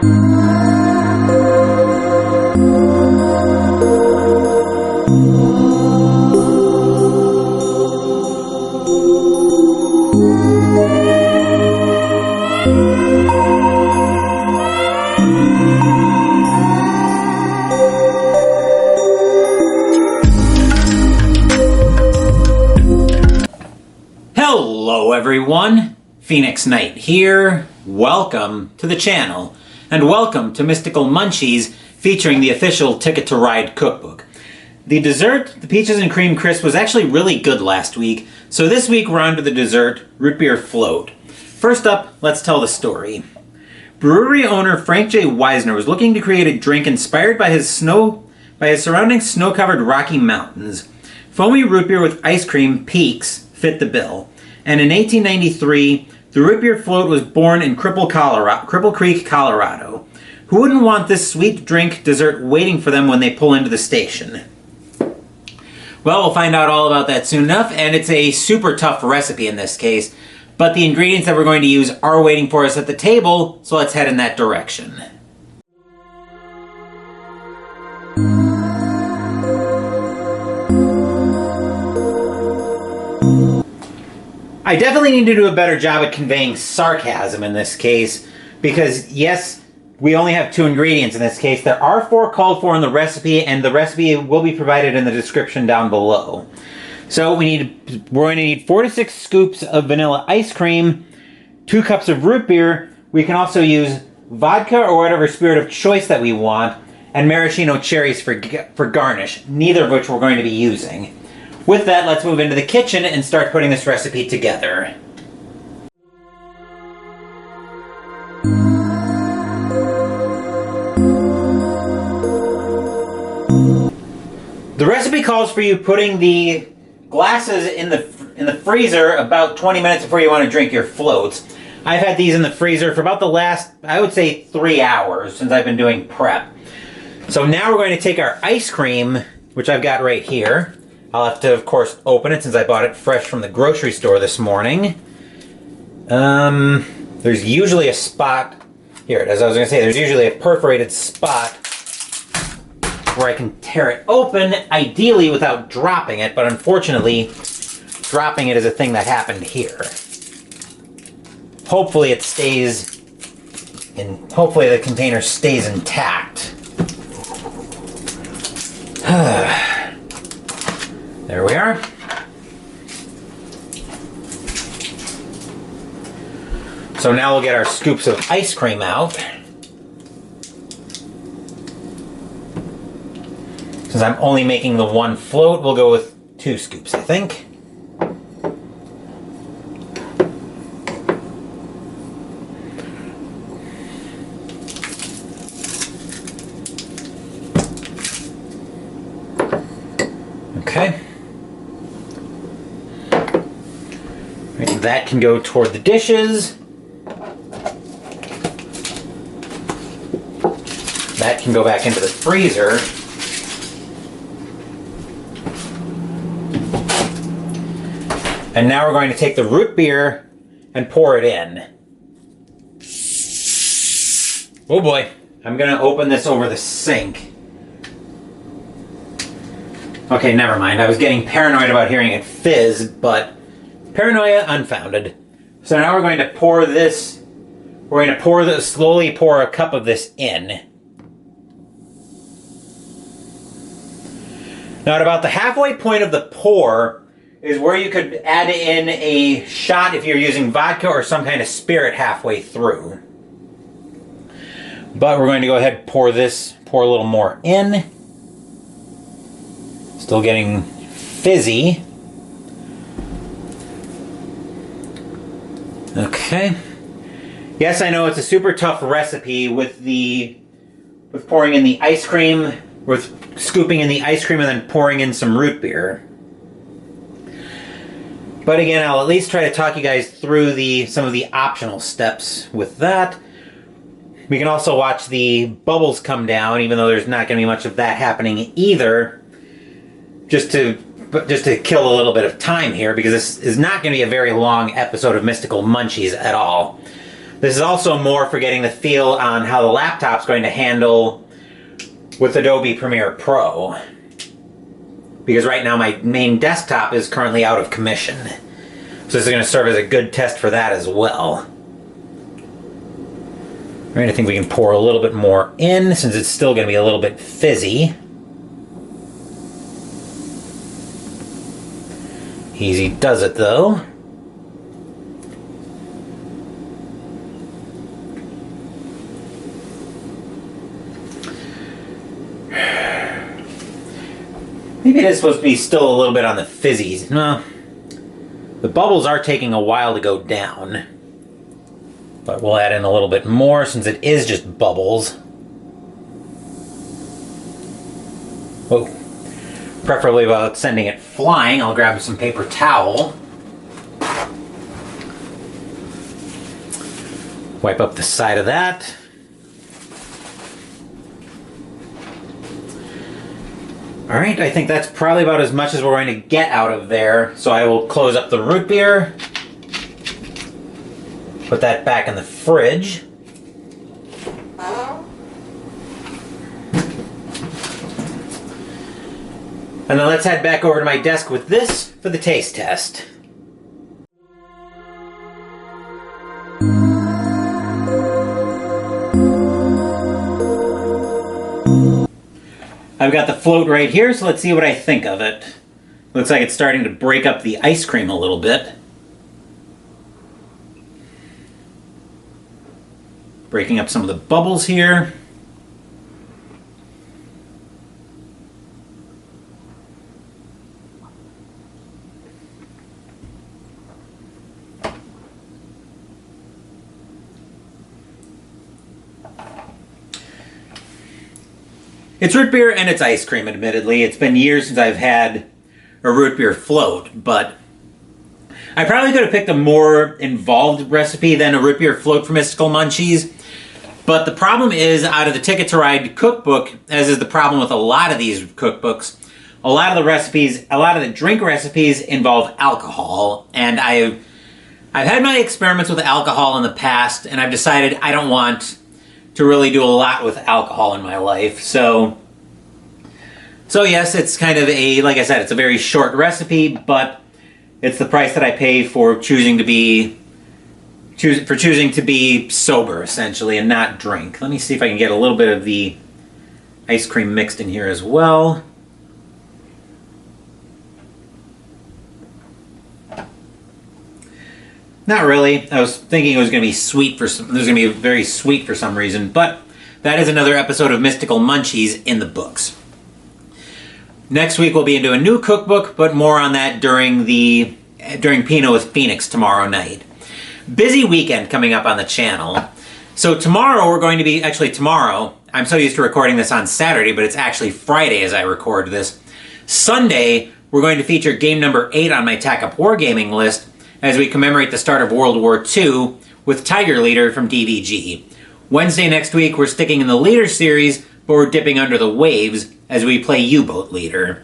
Hello everyone, Phoenix Knight here. Welcome to the channel, and welcome to Mystical Munchies featuring the official Ticket to Ride Cookbook. The dessert, the Peaches and Cream Crisp, was actually really good last week, so this week we're on to the dessert, Root Beer Float. First up, let's tell the story. Brewery owner Frank J. Wisner was looking to create a drink inspired by his surrounding snow-covered Rocky Mountains. Foamy root beer with ice cream peaks fit the bill. And in 1893, the root beer float was born in Cripple Creek, Colorado. Who wouldn't want this sweet drink dessert waiting for them when they pull into the station? Well, we'll find out all about that soon enough, and it's a super tough recipe in this case, but the ingredients that we're going to use are waiting for us at the table, so let's head in that direction. I definitely need to do a better job at conveying sarcasm in this case, because yes, we only have 2 ingredients in this case. There are 4 called for in the recipe, and the recipe will be provided in the description down below. So we're going to need 4 to 6 scoops of vanilla ice cream, 2 cups of root beer. We can also use vodka or whatever spirit of choice that we want, and maraschino cherries for garnish, neither of which we're going to be using. With that, let's move into the kitchen and start putting this recipe together. The recipe calls for you putting the glasses in the freezer about 20 minutes before you want to drink your floats. I've had these in the freezer for about the last, I would say, 3 hours since I've been doing prep. So now we're going to take our ice cream, which I've got right here. I'll have to, of course, open it since I bought it fresh from the grocery store this morning. There's usually a spot, here, as I was going to say, there's usually a perforated spot where I can tear it open, ideally without dropping it, but unfortunately, dropping it is a thing that happened here. Hopefully it stays, and hopefully the container stays intact. There we are. So now we'll get our scoops of ice cream out. Since I'm only making the 1 float, we'll go with 2 scoops, I think. Okay. That can go toward the dishes. That can go back into the freezer. And now we're going to take the root beer and pour it in. Oh boy, I'm going to open this over the sink. Okay, never mind. I was getting paranoid about hearing it fizz, but paranoia unfounded. So now we're going to pour this, slowly pour a cup of this in. Now at about the halfway point of the pour is where you could add in a shot if you're using vodka or some kind of spirit halfway through. But we're going to go ahead and pour a little more in. Still getting fizzy. Okay. Yes, I know it's a super tough recipe with pouring in the ice cream, with scooping in the ice cream and then pouring in some root beer. But again, I'll at least try to talk you guys through some of the optional steps with that. We can also watch the bubbles come down, even though there's not going to be much of that happening either. Just to kill a little bit of time here, because this is not going to be a very long episode of Mystical Munchies at all. This is also more for getting the feel on how the laptop's going to handle with Adobe Premiere Pro. Because right now my main desktop is currently out of commission. So this is going to serve as a good test for that as well. Alright, I think we can pour a little bit more in since it's still going to be a little bit fizzy. Easy does it though. Maybe it is supposed to be still a little bit on the fizzies. No, the bubbles are taking a while to go down. But we'll add in a little bit more since it is just bubbles. Whoa. Preferably without sending it flying, I'll grab some paper towel. Wipe up the side of that. Alright, I think that's probably about as much as we're going to get out of there. So I will close up the root beer. Put that back in the fridge. And then let's head back over to my desk with this for the taste test. I've got the float right here, so let's see what I think of it. Looks like it's starting to break up the ice cream a little bit. Breaking up some of the bubbles here. It's root beer and it's ice cream, admittedly. It's been years since I've had a root beer float, but I probably could have picked a more involved recipe than a root beer float for Mystical Munchies. But the problem is, out of the Ticket to Ride cookbook, as is the problem with a lot of these cookbooks, a lot of the recipes, a lot of the drink recipes involve alcohol. And I've had my experiments with alcohol in the past, and I've decided I don't want to really do a lot with alcohol in my life. So yes, it's kind of a, like I said, it's a very short recipe, but it's the price that I pay for choosing to be sober, essentially, and not drink. Let me see if I can get a little bit of the ice cream mixed in here as well. Not really. I was thinking it was going to be sweet for some, it was going to be very sweet for some reason, but that is another episode of Mystical Munchies in the books. Next week we'll be into a new cookbook, but more on that during Pinot with Phoenix tomorrow night. Busy weekend coming up on the channel. So tomorrow we're going to be, actually tomorrow, I'm so used to recording this on Saturday, but it's actually Friday as I record this. Sunday, we're going to feature game number 8 on my Tack Up Wargaming list as we commemorate the start of World War II with Tiger Leader from DVG. Wednesday next week, we're sticking in the Leader series, but we're dipping under the waves as we play U-Boat Leader.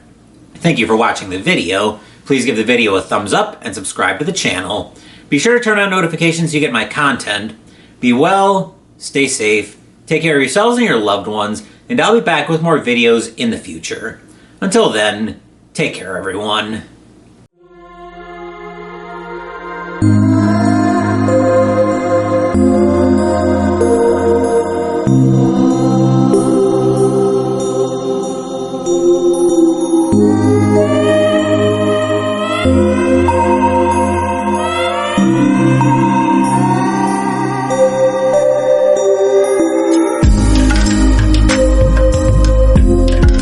Thank you for watching the video. Please give the video a thumbs up and subscribe to the channel. Be sure to turn on notifications so you get my content. Be well, stay safe, take care of yourselves and your loved ones, and I'll be back with more videos in the future. Until then, take care everyone.